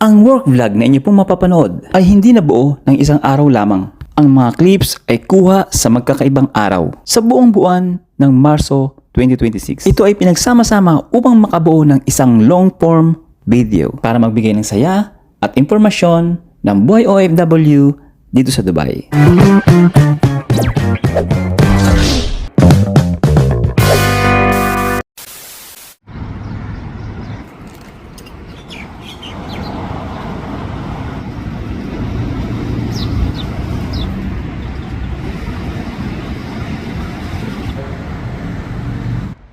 Ang work vlog na inyo pong mapapanood ay hindi nabuo ng isang araw lamang. Ang mga clips ay kuha sa magkakaibang araw sa buong buwan ng Marso 2026. Ito ay pinagsama-sama upang makabuo ng isang long-form video para magbigay ng saya at impormasyon ng buhay OFW dito sa Dubai.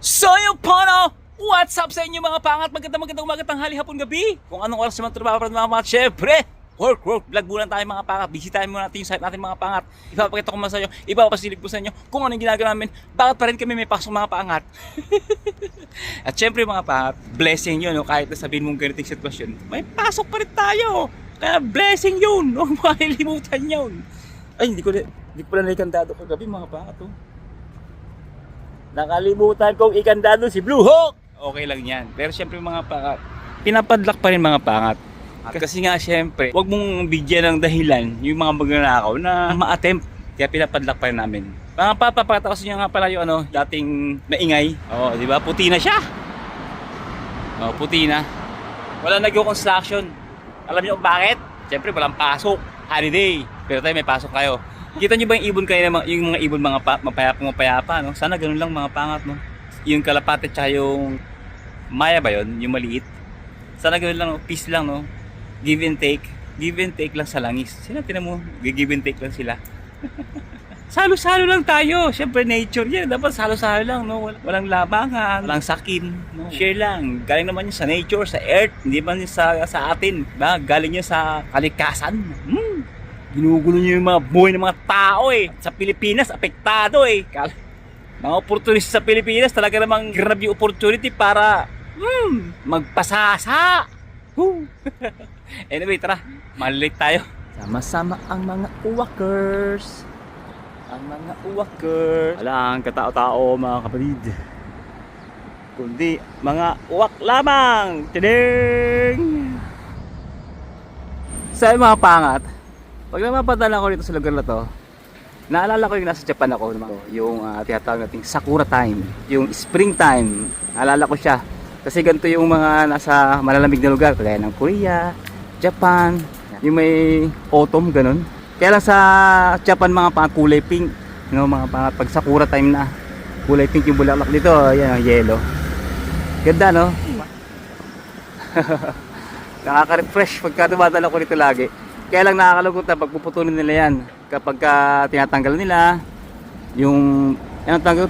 So yung pono, what's up sa inyo mga pangat? Magandang umaga, tanghali, hapon, gabi. Kung anong oras naman trabaho para mga pangat, syempre work, vlog muna tayo mga pangat. Bisitahin muna natin yung site natin mga pangat. Ipapakita ko muna sa inyo, ipapasilip ko sa inyo kung anong ginagawa namin. Bakit pa rin kami may pasok mga pangat? At syempre mga pangat, blessing yun, no? Kahit na sabihin mong ganitong sitwasyon, may pasok pa rin tayo. Kaya blessing yun, huwag makalimutan yun. Ay, hindi ko pala naikandado kagabi mga pangat, oh. Nakalimutan kong ikandado si Blue Hawk. Okay lang yan. Pero syempre mga pangat, pinapadlock pa rin mga pangat. Kasi nga syempre, wag mong bigyan ng dahilan yung mga magnanakaw na ma-attempt. Kaya pinapadlock pa rin namin. Mga papapakita ko sa inyo nga pala yung dating maingay. Oo, di ba? Puti na siya. Oo, puti na. Wala nag-construction. Alam niyo kung bakit? Syempre walang pasok. Holiday. Pero tayo may pasok kayo. Kita nyo ba yung ibon kayo, yung mga ibon mga mapayapa, no? Sana ganun lang mga pangat, no? Yung kalapate tsaka yung maya ba yun? Yung maliit. Sana ganun lang, no? Peace lang, no? Give and take. Give and take lang sa langis. Sila, tinan mo, give and take lang sila. Salo-salo lang tayo. Siyempre, nature yan. Dapat salo-salo lang, no? Walang labangan, walang sakin, no? Share lang. Galing naman yun sa nature, sa earth. Hindi man yun sa atin. Ba? Galing yun sa kalikasan. Ginugulo nyo yung mga buhay ng mga tao eh. Sa Pilipinas, apektado eh. Mga opportunities sa Pilipinas, talaga namang grab yung opportunity para magpasasa. Anyway, tara. Malilate tayo. Sama-sama ang mga uwakers. Ang mga uwakers. Walang katao-tao mga kapatid. Kundi mga uwak lamang. Tiding! Sa mga pangat, pag napapadala ko dito sa lugar na to, naalala ko yung nasa Japan ako, yung tinatawag nating Sakura time, yung spring time. Naalala ko siya kasi ganito yung mga nasa malalamig na lugar kagaya ng Korea, Japan, yung may autumn ganun. Kaya lang sa Japan mga kulay pink, mga pag Sakura time na kulay pink yung bulaklak dito, yan ang yellow. Ganda, no? Nakaka-refresh pagka dumadala ko dito lagi. Kaya lang nakakalungkot na pagpuputunin nila yan kapag tinatanggal nila yung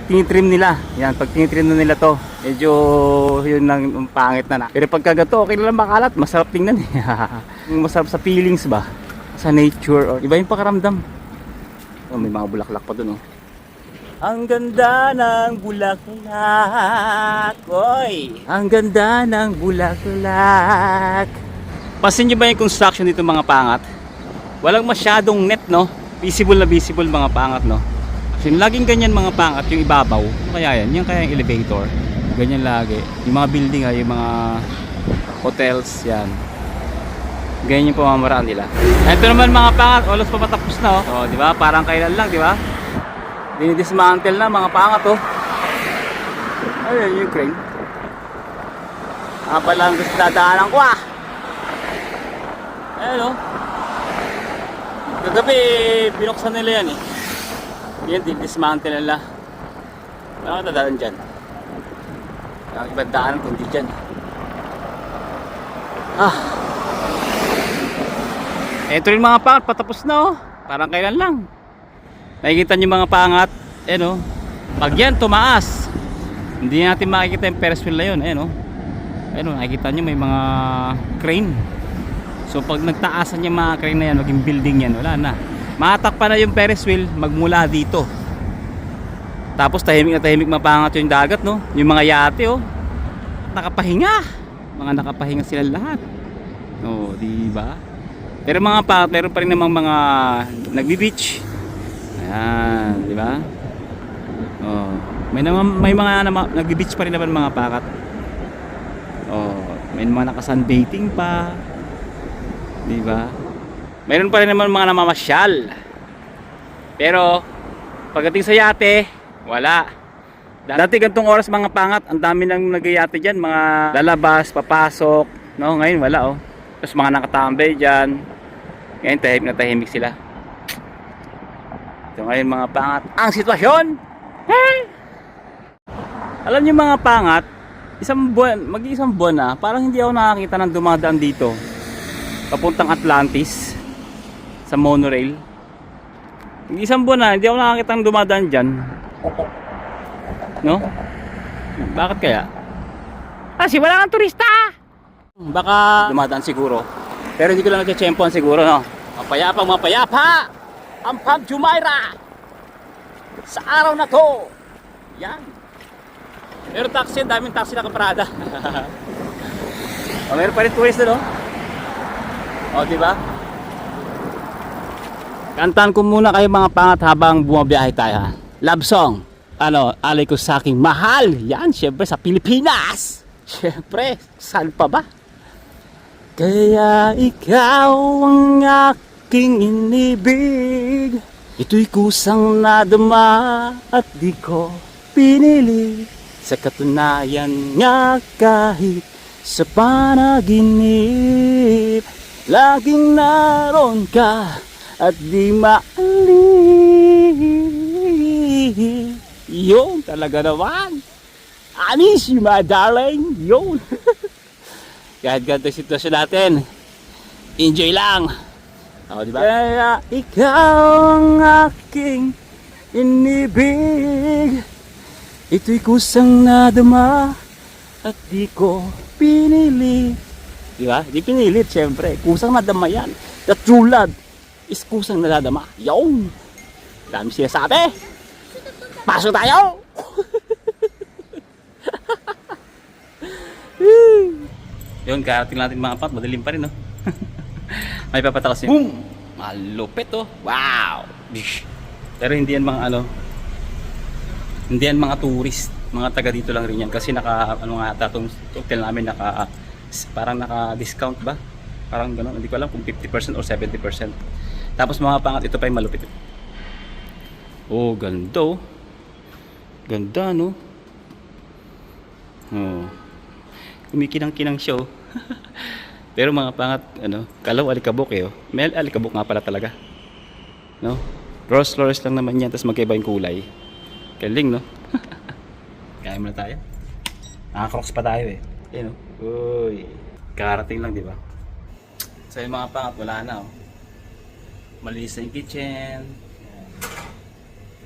tinitrim nila yan. Pag tinitrim na nila to, medyo yun ang pangit na. Pero pagka gato, okay lang makalat, masarap tingnan. Masarap sa feelings ba, sa nature, or iba yung pakaramdam. May mga bulaklak pa dun, oh. Ang ganda ng bulaklak, oy. Ang ganda ng bulaklak. Pasin nyo ba yung construction dito mga pangat? Walang masyadong net, no? Visible na visible mga pangat, no? Kasi laging ganyan mga pangat, yung ibabaw. Ano kaya yan? Yan kaya yung elevator. Ganyan lagi. Yung mga building, yung mga hotels, yan. Ganyan yung pamamaraan nila. Ito naman mga pangat, olos pa matapos na, oh. Oh, di ba? Parang kailan lang, di ba? Dinidismantle na mga pangat, oh. Ayun yung crane. Palang gusto dadaanan ko, ah. Ayun, oh. Kagabi, binuksan nila yan, eh. Yan, dismantle nila. Bakit dadaan dyan? Ang ibang daanan kundi dyan. Ito rin mga pangat, patapos na, oh. Parang kailan lang. Nakikita nyo mga pangat, oh. Pag yan, tumaas. Hindi natin makikita yung Ferris wheel na yun, oh. Oh, nakikita nyo may mga crane. So pag nagtaasan yung mga crane na yan, maging building yan, wala na. Matakpan na yung Ferris wheel magmula dito. Tapos tahimik na tahimik mapangat yung dagat, no? Yung mga yate, oh. Nakapahinga. Mga nakapahinga sila lahat. Oh, di ba? Pero mga pangat, meron pa rin namang mga nagbi-beach. Ayan, di ba? Oh, may mga nagbi-beach pa rin naman mga pangat. Oh, may mga naka-sunbathing pa. Di ba? Mayroon pa rin naman mga namamasyal. Pero pagdating sa yate, wala. Dati gantong oras mga pangat, ang dami nang nag-yate diyan, mga lalabas, papasok, no? Ngayon wala oh. Tapos mga nakatambay diyan. Ngayon tahimik na tahimik sila. So ngayon mga pangat, ang sitwasyon. Alam niyo mga pangat, mag-isang buwan na, parang hindi ako nakakita ng dumadaan dito. Papuntang Atlantis sa monorail. Mag-isang buwan na, hindi ako nakakita ng dumadaan dyan. No? Bakit kaya? Kasi wala kang turista. Baka dumadaan siguro. Pero hindi ko lang nagtitsempohan siguro, no? Mapayapa ang Pag Jumeirah sa araw na to. Yan. Pero taxi, daming taxi nakaparada. O, meron pa rin tourist no? O, diba? Kantaan ko muna kayo mga pangat habang bumabiyahe tayo ha. Love song. Ano, alay ko sa aking mahal. Yan, syempre sa Pilipinas. Syempre, saan pa ba? Kaya ikaw ang aking inibig. Ito'y kusang nadama at di ko pinili. Sa katunayan nga kahit sa panaginip, laging naroon ka at di maalis. Yun talaga naman. I miss you my darling. Yun. Kahit ganito yung sitwasyon natin, enjoy lang. O, diba? Kaya ikaw ang aking inibig. Ito'y kusang nadama at di ko pinili. Diba? Di pinilit syempre. Kusang nadama yan. The true love is kusang nadama. Yun. Dami sinasabi. Pasok tayo. Yun, karating natin mga pat. Madilim pa rin, no? May papatakos yun. Boom! Malupit, oh. Wow! Pero hindi yan mga ano, hindi yan mga tourist, mga taga dito lang rin yan kasi naka ano nga ata itong hotel namin parang naka-discount ba? Parang gano'n, hindi ko alam kung 50% or 70%. Tapos mga pangat, ito pa yung malupit. Oh, ganda oh. Ganda no? Oh. Kumikinang-kinang show. Pero mga pangat, ano, kalaw alikabok eh oh. May alikabok nga pala talaga. No? Rolls Royce lang naman yan, tapos magkaiba yung kulay. Galing, no? Kaya muna tayo. Nakakrocs pa tayo eh. Ayan, no? Uy. Karating lang, di ba? So yung mga pangat, wala na, oh. Malinis na yung kitchen.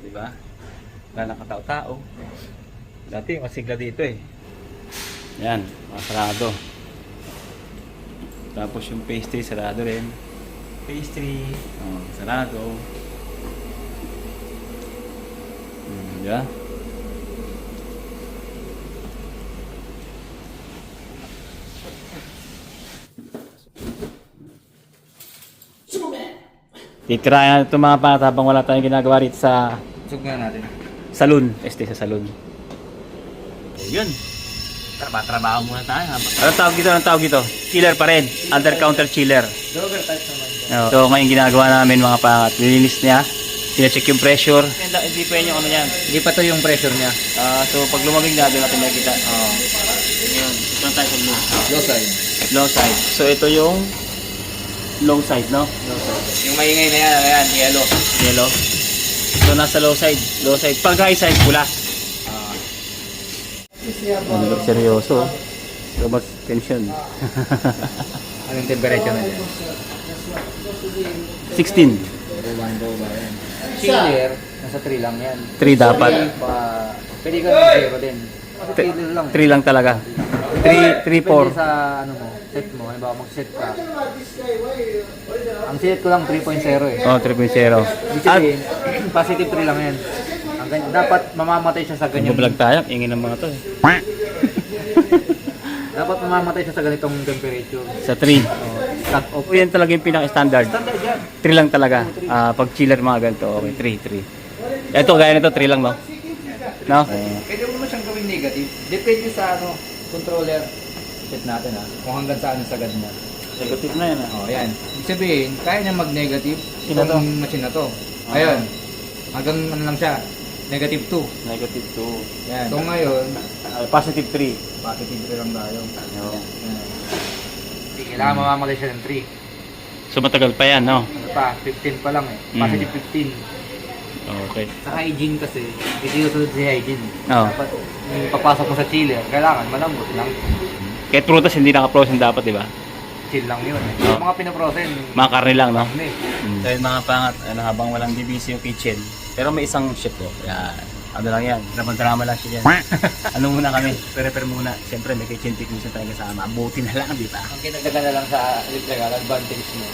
Di ba? Wala na katao-tao. Dati, masigla dito eh. Yan, masarado. Tapos yung pastry, sarado rin. Pastry, oh, sarado. Yeah. Titirayan ito mga pangat habang wala tayong ginagawa rito sa Sugnan natin. salon. Sa salon. Yun. Trabaho muna tayo. Anong tawag dito? Anong tawag dito? Chiller pa rin. Under counter chiller. Dogger type naman. So ngayon ginagawa namin mga pangat. Nilinis niya. Pina-check yung pressure. Hindi pa yung ano yan. Hindi pa to yung pressure niya. So pag lumamig na doon natin makikita. Yun. Ito na tayo sa blue. Low side. Low side. So ito yung low side, no? Low side. Yung maingay na yan, ayan, yellow. Yellow. So nasa low side. Low side. Pag high side, pula. Ano ba seryoso? So much tension. Anong temperature na yan? 16. Roba yan. Chiller, nasa 3 lang yan. 3 dapat. Pwede ka ng 0 din. Chiller lang. 3 lang talaga. 3, 4. Pwede sa ano mo, set mo. Halimbawa mag-set ka. Ang set ko lang 3.0 eh. Oh, 3.0. Ibig sabihin, positive 3 lang yan. Dapat mamamatay siya sa ganyan. Mag-vlog tayo. Ingin ng mga to eh. Dapat mamamatay siya sa ganitong temperature. Sa 3. Cut off. O yan talaga yung pinaka-standard. Standard yan. 3 lang talaga. Pag chiller mga ganito, okay, 3. Ito, gaya nito, 3 lang, no? No? Pwede mo naman siyang gawing negative. Depende sa ano, controller. Set natin ha. Kung hanggang saan ang sagad mo. Negative na yan. Oh, yan. Ibig sabihin, kaya niya mag-negative Sino to? itong machine na to. Ayun. Hanggang ano lang siya, negative 2. Negative 2. Yan. So ngayon, Positive 3. positive 3 lang tayo. Oo. Yan. Kailangan mamamatay siya ng 3. So matagal pa yan, no? Ano pa, 15 pa lang eh. Positive 15. Okay. Sa hygiene kasi, hindi usunod si hygiene. Oo. Dapat, yung papasok mo sa chiller, kailangan malambot lang. Kahit prutas hindi naka-frozen dapat, di ba? Chill lang yun. Oo. Yung mga pinaprosen, Mga karne lang, no? karne. So yun mga pangat, habang walang divisi yung kitchen, pero may isang chef ko. Kaya ano lang yan, drama lang siya dyan. Ano muna kami, prepare muna. Siyempre may kitchen technician talaga sama. Buti na lang, di ba? Ang kinagaga na lang sa electrical advantage mo,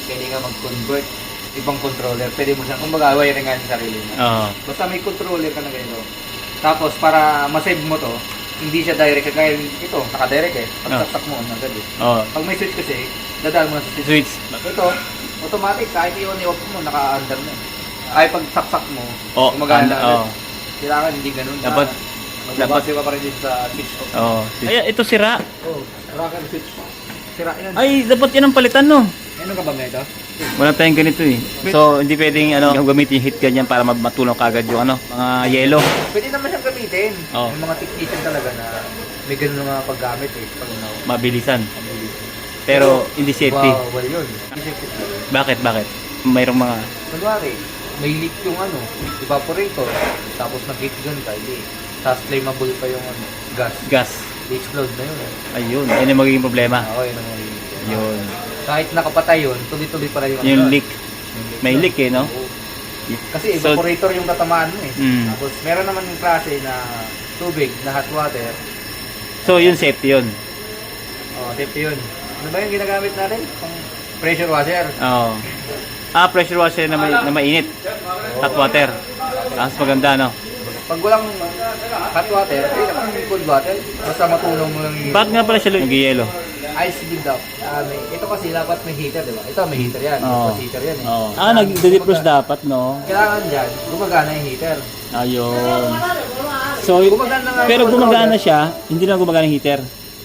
pwede ka mag-convert ibang controller. Pwede mo siya, kumbaga, wiringan sa sarili mo. Oo. Basta may controller ka na ganito. Tapos, para masave mo to, hindi siya direct. Kaya ito, naka-direct eh. Pag saksak mo, agad eh. Oo. Pag may switch kasi, dadaan mo na sa switch. Switch. Ito, automatic, kahit i-on i-off mo, naka-under na. Ay pag saksak mo, Oh, gumagana oh. agad. Kailangan hindi ganun. Dapat, magbabase ka pa rin din sa switch off. Oo. Ay, ito sira. Oh, rocker switch. Sira yan. Ay, dapat yan ang palitan, no? Meron ka ba nga ito? Wala tayong ganito eh. So, hindi pwedeng gamitin yung heat gun yan para matulong kagad yung mga yelo. Pwede naman siyang gamitin. Oh. Yung mga technician talaga na may ganun mga paggamit eh. Pag Mabilisan. Pero, hindi safety. Wow, well yun. Hindi safety. Bakit? Mayroong mga... Kunwari, may leak yung evaporator. Tapos nag-heat gun ka, hindi. Tapos flammable pa yung gas. gas. Explode na yun eh. Ayun, yun yung magiging problema. Okay na mga leak. Yun. Kahit nakapatay yun, tuloy-tuloy pa rin Yung leak. May leak eh, no? Oo. Kasi So- evaporator yung tatamaan mo eh. Mm. Tapos meron naman yung klase na tubig na hot water. So, yun safety yun. Oh, safety yun. Ano ba yung ginagamit natin? Pang pressure washer. Oo. Pressure washer na mainit. Hot water. Mas maganda, no? Pag walang hot water, eh naman yung cold water. Basta matunaw mo lang yung Bakit nga pala siya nag-yelo? ice build up. Ito kasi dapat may heater, di ba? Ito may heater yan. Oo. Ito heater yan eh. Oo. Nag-defrost dapat, no? Kailangan dyan, gumagana yung heater. Ayun. So, Gumagana nga yung pero gumagana controller. siya, hindi na gumagana yung heater.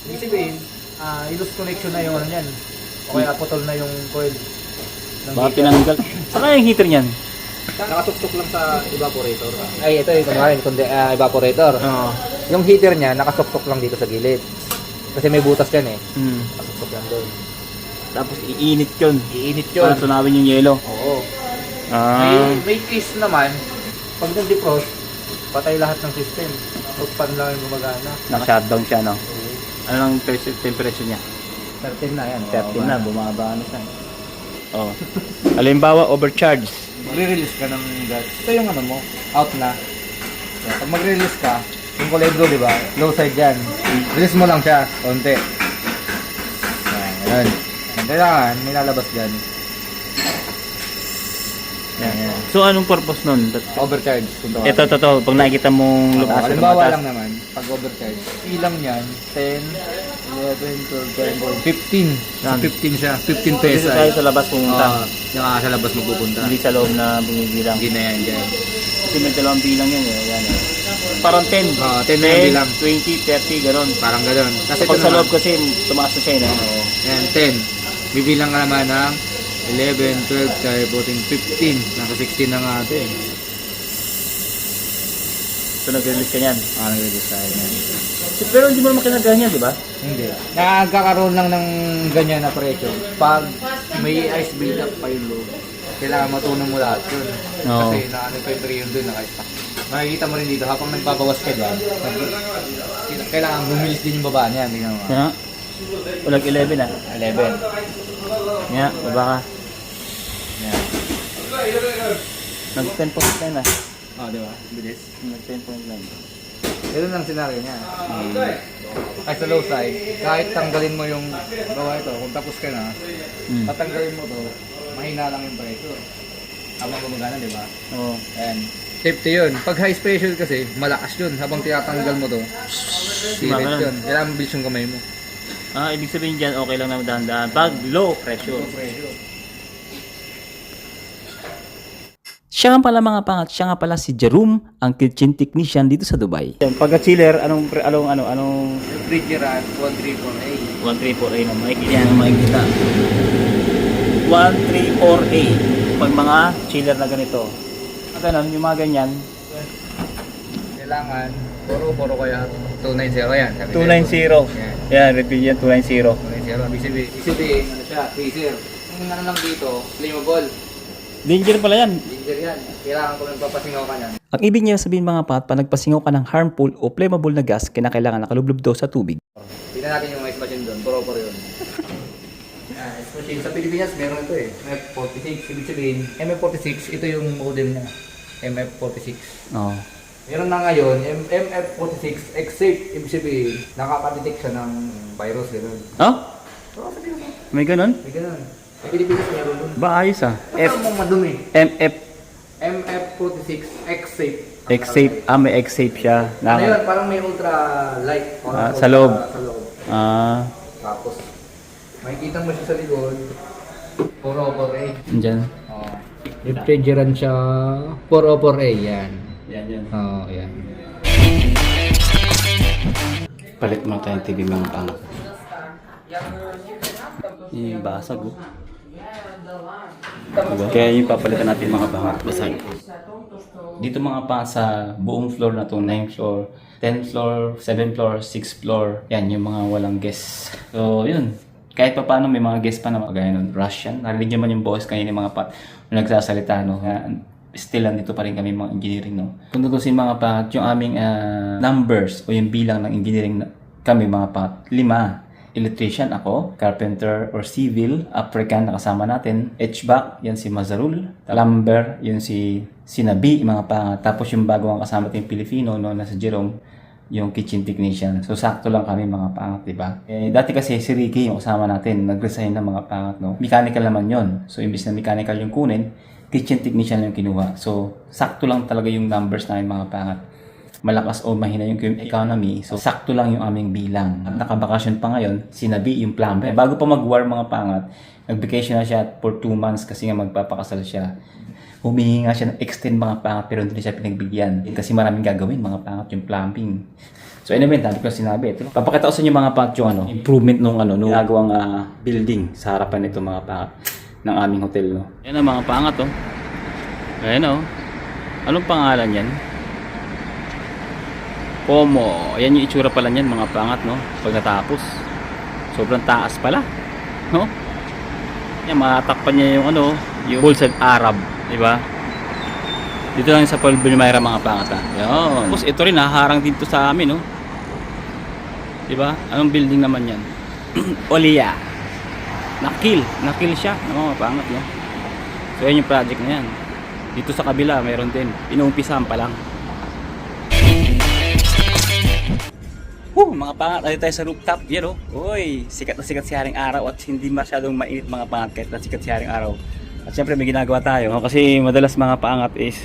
Ibig sabihin, i-lose connection na yung ano yan. O kaya putol na yung coil. ng Baka heater. tinanggal. Saka yung heater niyan? Nakatuktok lang sa evaporator. Ay, ito yung kunwari, evaporator. Oo. Yung heater niya, nakasuktok lang dito sa gilid. Kasi may butas yan eh. Hmm. Nakasuktok yan doon. Tapos iinit yun. Iinit yun. Para tunawin yung yelo. Oo. Ah. May case naman, pag nag-defrost, patay lahat ng system. Tapos pan lang yung gumagana. Naka-shutdown siya, no? Ano lang temperature niya? 13 na yan. 13 na, bumaba na siya. Oh. Halimbawa, overcharge. Magre-release ka ng gas. Ito yung ano mo, out na. So, pag magre-release ka, yung kulay blue, di ba? Low side yan. Release mo lang siya, konti. Yan. Kailangan, may lalabas dyan. Yan. So, anong purpose nun? Overcharge. Kung tawagin. Ito. Pag nakikita mong lumakas na Halimbawa mataas. lang naman, pag overcharge, ilang yan, 10, 11, 12, 13, 14. Yan. 15 siya. 15 Dito pesos. tayo sa labas pumunta. Yung sa labas magpupunta. Hindi sa loob na bumibilang. Hindi na yan dyan. Kasi may dalawang bilang yan eh. Yan, eh. Parang 10. 10 na yung bilang. 20, 30, gano'n. Parang gano'n. Kasi Pag ito sa naman, loob kasi tumaas na siya eh. No? yan, 10. Bibilang ka naman ng 11, 12, 13, 14. Naka 16 na nga ito eh. So nag-release ka niyan. Nag-release tayo yan. Pero hindi mo naman kinagahan yan, di ba? Hindi. Nagkakaroon lang ng ganyan na pressure. Pag may ice build up pa yung loob, kailangan matunaw mo lahat yun. Oo. Kasi naano pa yung period dun, naka-stack. Makikita mo rin dito, habang nagbabawas ka dyan, kailangan bumilis din yung baba niya. Tingnan mo. Kaya, ulag 11 ah. 11. Nga, baba ka. Yan. Nag-10.9 ah. Di ba? Bilis. Nag-10.9. Ganun lang senaryo niya. Ay sa low side, kahit tanggalin mo yung gawa ito, kung tapos ka na, tatanggalin mo to, mahina lang yung pressure. Habang gumagana, di ba? Oo. Ayan. Safety yun. Pag high pressure kasi, malakas yun. Habang tinatanggal mo to, sirit Gumagana. yun. Kailangan mabilis yung kamay mo. Ibig sabihin dyan, okay lang na dahan-dahan. Pag low pressure. Siya nga pala mga pangat, siya nga pala si Jerome, ang kitchen technician dito sa Dubai. Pagka chiller, anong Refrigerant 134A. 134A na makikita yan, makikita. 134A. Pag mga chiller na ganito. At ano, yung mga ganyan, Kailangan, puro kaya 290 yan. 290. Yan. Yan, repeat yan, 290. 290, ibig sabihin, ano siya, freezer. Yung ano lang dito, flammable. Danger pala yan. Danger yan. Kailangan ko nagpapasingaw ka niyan. Ang ibig niya sabihin mga pat, pag nagpasingaw ka ng harmful o flammable na gas, kinakailangan nakalublob daw sa tubig. Tingnan natin yung ice machine doon, puro yun. Ice machine, sa Pilipinas meron ito eh. MF46, ibig sabihin, MF46, ito yung model niya. MF46. Oh. Meron na ngayon, MF46 X-Safe, ibig sabihin, nakaka-detect siya ng virus, gano'n. Oh? Oo, sabihin mo. May ganun? May gano'n. Sa Pilipinas meron doon. Ba ayos ah. F mong madumi. MF MF46 X-Safe. X-Safe. Ah, may X-Safe siya. Ano yun, parang may ultra light. Ah, sa loob. Sa loob. Ah, Tapos, makikita mo siya sa likod. Puro A. andyan. Oh. Refrigerant siya. Puro A, yan. Yan, yan. Oo, yan. Palit mo tayong TV mga pangat. Yung basag oh. Diba? Kaya yung papalitan natin mga pangat basag. Dito mga pa sa buong floor na to, 9th floor, 10th floor, 7th floor, 6th floor. Yan yung mga walang guests. So yun. Kahit pa paano may mga guests pa na gaya nun. Russian. Narinig naman yung boys kanina mga pat nagsasalita no. Still nandito pa rin kami mga engineering no. Kung tutusin mga pat yung aming numbers o yung bilang ng engineering kami mga pat 5. Electrician ako, carpenter or civil, African na kasama natin, HVAC, yan si Mazarul, plumber, yun si Sinabi, mga pangat. Tapos yung bago ang kasama natin Pilipino, no, nasa Jerome, yung kitchen technician. So sakto lang kami mga pangat, di ba? Dati kasi si Ricky yung kasama natin, nag-resign ng mga pangat, no. Mechanical naman yon. So imbis na mechanical yung kunin, kitchen technician yung kinuha. So sakto lang talaga yung numbers namin mga pangat. Malakas o mahina yung economy. So, sakto lang yung aming bilang. At nakabakasyon pa ngayon, sinabi yung plumber. Bago pa mag-war mga pangat, nag-vacation na siya for 2 months kasi nga magpapakasal siya. Humihingi nga siya ng extend mga pangat pero hindi siya pinagbigyan. Kasi maraming gagawin mga pangat yung plumbing. So anyway, dami ko sinabi. Ito, papakita ko sa inyo mga pangat yung improvement nung nung ginagawang building sa harapan nito mga pangat ng aming hotel. No? Yan ang mga pangat oh. Ayan oh. Anong pangalan yan? Como, ayan yung itsura pala niyan mga pangat no, pag natapos. Sobrang taas pala, no? Yan, matakpan niya yung yung Bullseye Arab, di ba? Dito lang sa Paul Bilmira mga pangat ha. Yan. Tapos ito rin haharang dito sa amin, no? Di ba? Anong building naman yan? Olia. Nakil siya, no, mga pangat, no? So yan yung project na yan. Dito sa kabila, mayroon din. Inuumpisahan pa lang. Mga pangat, dito tayo sa rooftop. Yan Uy, sikat na sikat si Haring Araw at hindi masyadong mainit mga pangat kahit na sikat si Haring Araw. At syempre may ginagawa tayo kasi madalas mga pangat is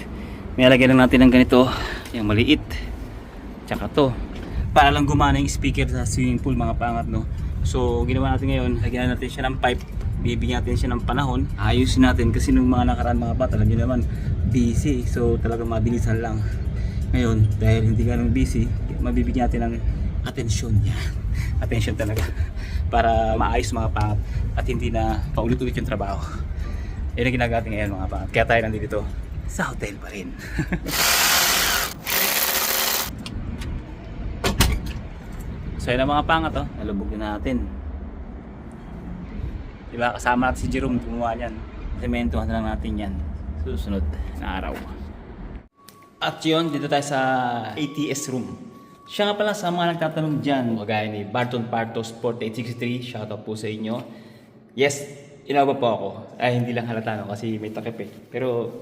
may lagyan lang natin ng ganito, yung maliit. Tsaka to, para lang gumana yung speaker sa swimming pool mga pangat no. So ginawa natin ngayon, lagyan natin siya ng pipe, bibigyan natin siya ng panahon. Ayusin natin kasi nung mga nakaraan mga bata, alam nyo naman, busy. So talagang mabilisan lang. Ngayon, dahil hindi ganun busy, mabibigyan natin ng atensyon niya. Atensyon talaga. Para maayos mga pangat at hindi na paulit-ulit yung trabaho. Yan ang ginagawa natin ngayon mga pangat. Kaya tayo nandito sa hotel pa rin. So yun ang mga pangat nalubog na natin. Diba kasama natin si Jerome gumawa niyan. Sementohan na lang natin yan. Susunod na araw. At yun, dito tayo sa ATS room. Siya nga pala sa mga nagtatanong dyan, kagaya ni Barton Partos 4863, shoutout po sa inyo. Yes, Innova po ako. Ay, hindi lang halata no, kasi may takip eh. Pero,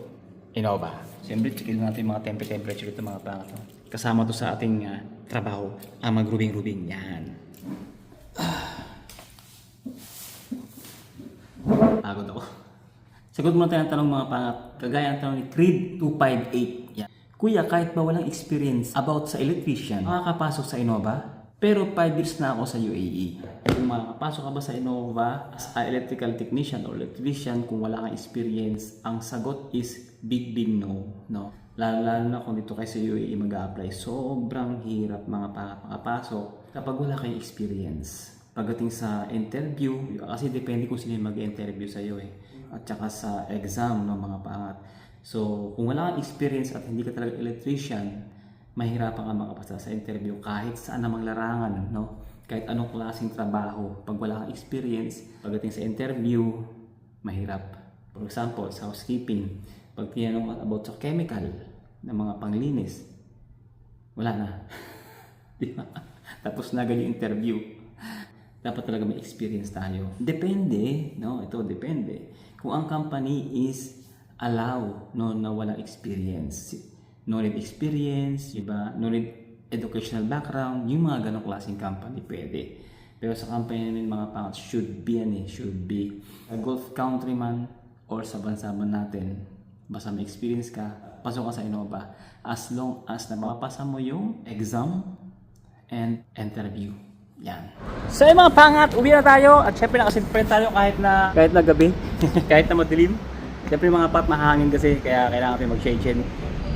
Innova. Siyempre, checkin natin mga temperature ito mga pangat. Kasama to sa ating trabaho, ang mag-rubing-rubing. Yan. Pagod ako. Sagot mo na tayo ang tanong mga pangat. Kagaya ang tanong ni Creed 258. Yan. Kuya, kahit ba walang experience about sa electrician, makakapasok sa Innova? Pero 5 years na ako sa UAE. Kung makakapasok ka ba sa Innova as a electrical technician or electrician kung wala kang experience, ang sagot is big no. Lalo na kung dito kayo sa UAE mag-a-apply. Sobrang hirap mga makapasok kapag wala kayong experience. pagdating sa interview, kasi depende kung sino yung mag-interview sa iyo at saka sa exam ng mga pangat. So kung wala kang experience at hindi ka talaga electrician, mahirapan ka makapasa sa interview kahit saan namang larangan, no? Kahit anong klaseng trabaho, pag wala kang experience, pagdating sa interview, mahirap. For example, sa housekeeping, pag tinanong ka about sa chemical ng mga panglinis, wala na. Di ba? Tapos na agad yung interview. Dapat talaga may experience tayo. Depende, no? Ito depende. Kung ang company is allow na walang experience, no need experience, diba? No need educational background, yung mga ganong klaseng company pwede. Pero sa company ng mga pangat should be a Gulf country man or sa bansa man natin, basta may experience ka, pasok ka sa Innova as long as na mapasa mo yung exam and interview. Yan. So yung mga pangat, uwi na tayo at syempre nakasimprint tayo kahit na gabi, kahit na madilim. Syempre yung mga pat mahangin kasi kaya kailangan natin mag-shade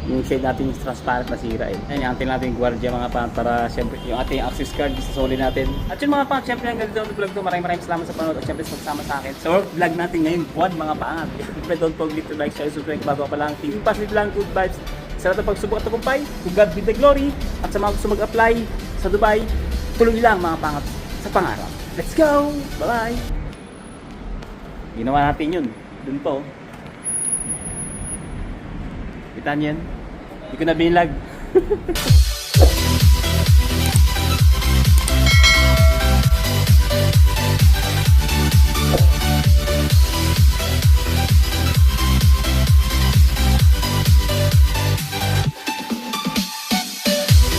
yung shade natin yung transparent na sira Ayun, antin natin yung gwardiya mga pangat para syempre yung ating access card sa soli natin. At yung mga pangat, syempre ang ganito ng vlog to. Maraming salamat sa panood at syempre sa pagsama sa akin. Sa work vlog natin ngayon, buwan mga pangat. Syempre don't forget to like, share, subscribe bago pa lang. Team positive lang, good vibes. Sa lahat ng pagsubok at tagumpay, to God be the glory. At sa mga gusto mag-apply sa Dubai, tuloy lang mga pangat sa pangarap. Let's go! Bye-bye! Ginawa natin yun. Dun po. Kita niyan. Hindi ko na binlag.